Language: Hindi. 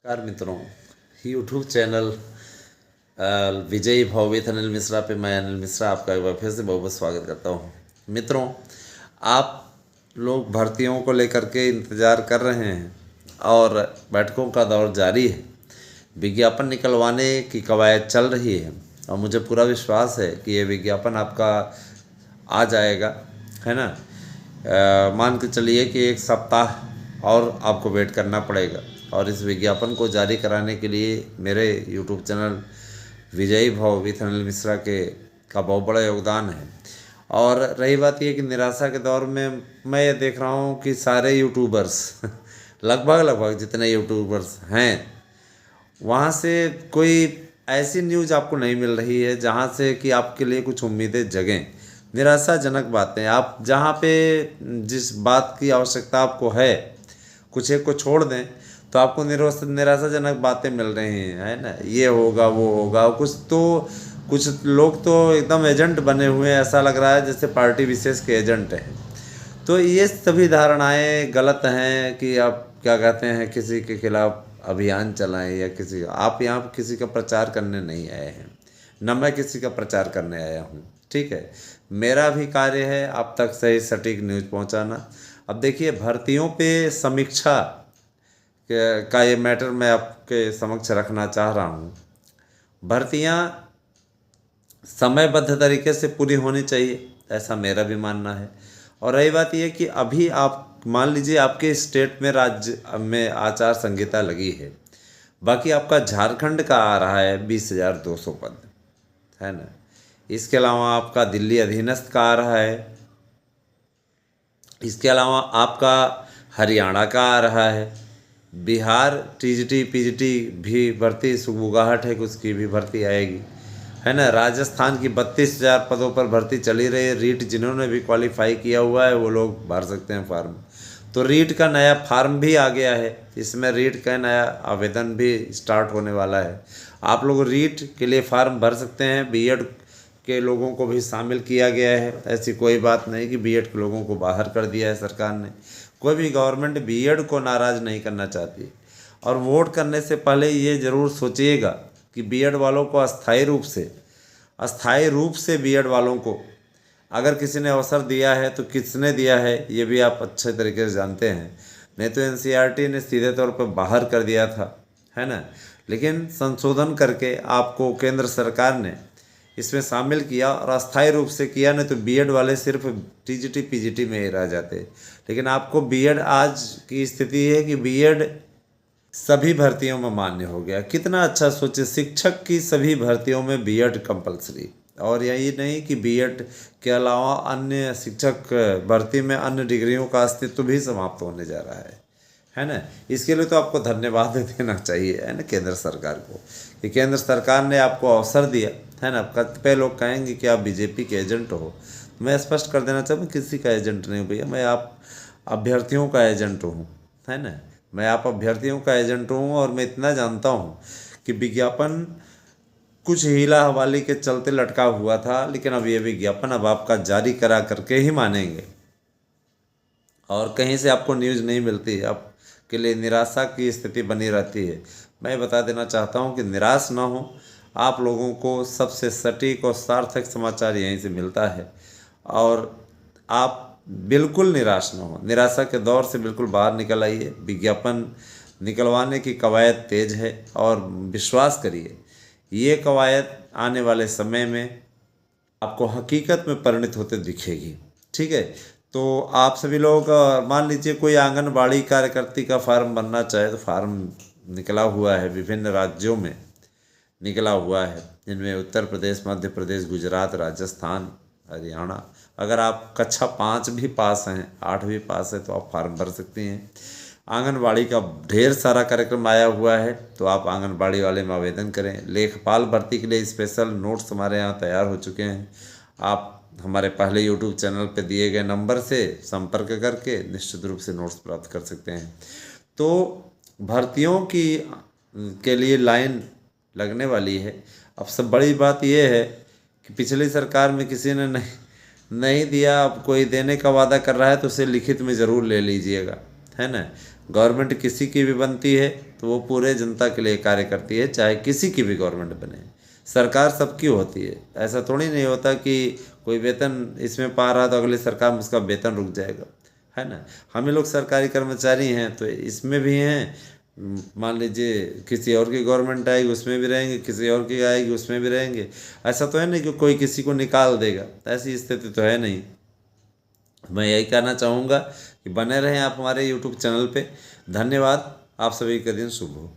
नमस्कार मित्रों, यूट्यूब चैनल विजयी भाव विथ अनिल मिश्रा पे मैं अनिल मिश्रा आपका एक बार फिर से बहुत बहुत स्वागत करता हूँ। मित्रों, आप लोग भर्तियों को लेकर के इंतज़ार कर रहे हैं और बैठकों का दौर जारी है। विज्ञापन निकलवाने की कवायद चल रही है और मुझे पूरा विश्वास है कि ये विज्ञापन आपका आ जाएगा, है ना। मान के चलिए कि एक सप्ताह और आपको वेट करना पड़ेगा और इस विज्ञापन को जारी कराने के लिए मेरे यूट्यूब चैनल विजयी भाव विथ अनिल मिश्रा का बहुत बड़ा योगदान है। और रही बात ये कि निराशा के दौर में मैं ये देख रहा हूँ कि सारे यूट्यूबर्स लगभग जितने यूट्यूबर्स हैं वहाँ से कोई ऐसी न्यूज़ आपको नहीं मिल रही है जहाँ से कि आपके लिए कुछ उम्मीदें जगें। निराशाजनक बातें, आप जहाँ पे जिस बात की आवश्यकता आपको है कुछ एक को छोड़ दें तो आपको निराशाजनक बातें मिल रही हैं, है ना। ये होगा वो होगा, कुछ लोग तो एकदम एजेंट बने हुए हैं, ऐसा लग रहा है जैसे पार्टी विशेष के एजेंट हैं। तो ये सभी धारणाएं गलत हैं कि आप क्या कहते हैं किसी के खिलाफ अभियान चलाएं या आप यहाँ किसी का प्रचार करने नहीं आए हैं, न मैं किसी का प्रचार करने आया हूँ, ठीक है। मेरा भी कार्य है आप तक सही सटीक न्यूज़ पहुँचाना। अब देखिए, भर्तियों पे समीक्षा का ये मैटर मैं आपके समक्ष रखना चाह रहा हूँ। भर्तियाँ समयबद्ध तरीके से पूरी होनी चाहिए, ऐसा मेरा भी मानना है। और रही बात यह कि अभी आप मान लीजिए आपके स्टेट में राज्य में आचार संहिता लगी है, बाकी आपका झारखंड का आ रहा है 20,200 पद, है ना। इसके अलावा आपका दिल्ली अधीनस्थ का आ रहा है, इसके अलावा आपका हरियाणा का आ रहा है, बिहार टीजीटी पीजीटी भी भर्ती सुगबुगाहट है कि उसकी भी भर्ती आएगी, है ना। राजस्थान की 32,000 पदों पर भर्ती चली रही है। रीट जिन्होंने भी क्वालिफाई किया हुआ है वो लोग भर सकते हैं फॉर्म। तो रीट का नया फार्म भी आ गया है, इसमें रीट का नया आवेदन भी स्टार्ट होने वाला है। आप लोग रीट के लिए फार्म भर सकते हैं। बीएड के लोगों को भी शामिल किया गया है, ऐसी कोई बात नहीं कि बीएड के लोगों को बाहर कर दिया है सरकार ने। कोई भी गवर्नमेंट बीएड को नाराज़ नहीं करना चाहती। और वोट करने से पहले ये ज़रूर सोचिएगा कि बीएड वालों को अस्थायी रूप से बीएड वालों को अगर किसी ने अवसर दिया है तो किसने दिया है ये भी आप अच्छे तरीके से जानते हैं। नहीं तो एनसीईआरटी ने सीधे तौर पर बाहर कर दिया था, है ना। लेकिन संशोधन करके आपको केंद्र सरकार ने इसमें शामिल किया और अस्थायी रूप से किया, नहीं तो बीएड वाले सिर्फ टीजीटी पीजीटी में ही रह जाते। लेकिन आपको बीएड, आज की स्थिति है कि बीएड सभी भर्तियों में मान्य हो गया। कितना अच्छा सोचे, शिक्षक की सभी भर्तियों में बीएड कंपलसरी। और यही नहीं कि बीएड के अलावा अन्य शिक्षक भर्ती में अन्य डिग्रियों का अस्तित्व भी समाप्त होने जा रहा है ना। इसके लिए तो आपको धन्यवाद देना चाहिए, है ना, केंद्र सरकार को कि केंद्र सरकार ने आपको अवसर दिया, है ना। कतिपय लोग कहेंगे कि आप बीजेपी के एजेंट हो। मैं स्पष्ट कर देना चाहूँ, किसी का एजेंट नहीं हूँ भैया, मैं आप अभ्यर्थियों का एजेंट हूँ, है ना। मैं आप अभ्यर्थियों का एजेंट हूँ और मैं इतना जानता हूँ कि विज्ञापन कुछ हीला हवाली के चलते लटका हुआ था, लेकिन अब ये विज्ञापन अब आपका जारी करा करके ही मानेंगे। और कहीं से आपको न्यूज़ नहीं मिलती, आपके लिए निराशा की स्थिति बनी रहती है। मैं बता देना चाहता हूँ कि निराश ना हो, आप लोगों को सबसे सटीक और सार्थक समाचार यहीं से मिलता है। और आप बिल्कुल निराश ना हो, निराशा के दौर से बिल्कुल बाहर निकल आइए। विज्ञापन निकलवाने की कवायद तेज है और विश्वास करिए ये कवायद आने वाले समय में आपको हकीकत में परिणत होते दिखेगी, ठीक है। तो आप सभी लोग, मान लीजिए कोई आंगनबाड़ी कार्यकर्ती का फार्म बनना चाहे तो फार्म निकला हुआ है, विभिन्न राज्यों में निकला हुआ है, जिनमें उत्तर प्रदेश, मध्य प्रदेश, गुजरात, राजस्थान, हरियाणा। अगर आप कक्षा 5 भी पास हैं, 8 भी पास है तो आप फार्म भर सकती हैं। आंगनबाड़ी का ढेर सारा कार्यक्रम आया हुआ है, तो आप आंगनबाड़ी वाले में आवेदन करें। लेखपाल भर्ती के लिए स्पेशल नोट्स हमारे यहाँ तैयार हो चुके हैं। आप हमारे पहले यूट्यूब चैनल पर दिए गए नंबर से संपर्क करके निश्चित रूप से नोट्स प्राप्त कर सकते हैं। तो भर्तियों के लिए लाइन लगने वाली है। अब सब बड़ी बात यह है कि पिछली सरकार में किसी ने नहीं दिया, अब कोई देने का वादा कर रहा है तो उसे लिखित में ज़रूर ले लीजिएगा, है ना। गवर्नमेंट किसी की भी बनती है, तो वो पूरे जनता के लिए कार्य करती है, चाहे किसी की भी गवर्नमेंट बने। सरकार सबकी होती है, ऐसा थोड़ी नहीं होता कि कोई वेतन इसमें पा रहा तो अगली सरकार में उसका वेतन रुक जाएगा, है ना। हम ही लोग सरकारी कर्मचारी हैं तो इसमें भी हैं। मान लीजिए किसी और की गवर्नमेंट आएगी उसमें भी रहेंगे, किसी और की आएगी उसमें भी रहेंगे। ऐसा तो है नहीं कि कोई किसी को निकाल देगा, ऐसी स्थिति तो है नहीं। मैं यही कहना चाहूँगा कि बने रहें आप हमारे यूट्यूब चैनल पे। धन्यवाद। आप सभी का दिन शुभ हो।